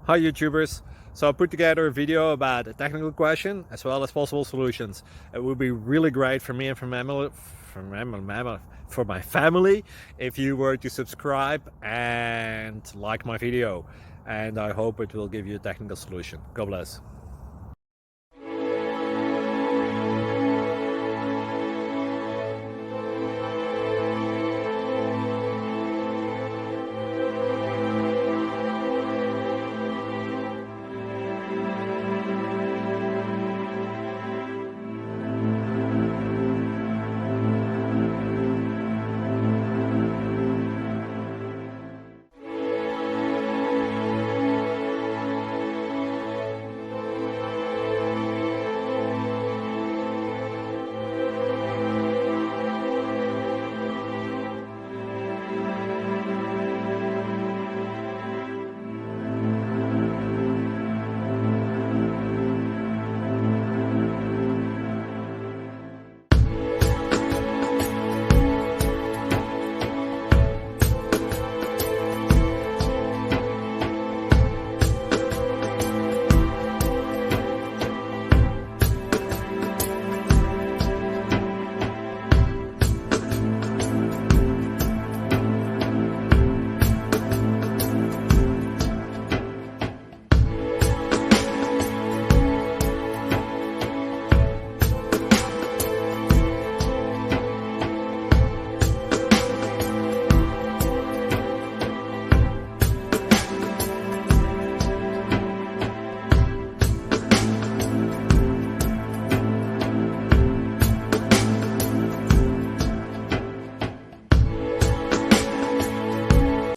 Hi YouTubers! So I put together a video about a technical question as well as possible solutions. It would be really great for me and for my family if you were to subscribe and like my video, and I hope it will give you a technical solution. God bless.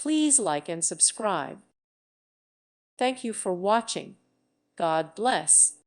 Please like and subscribe. Thank you for watching. God bless.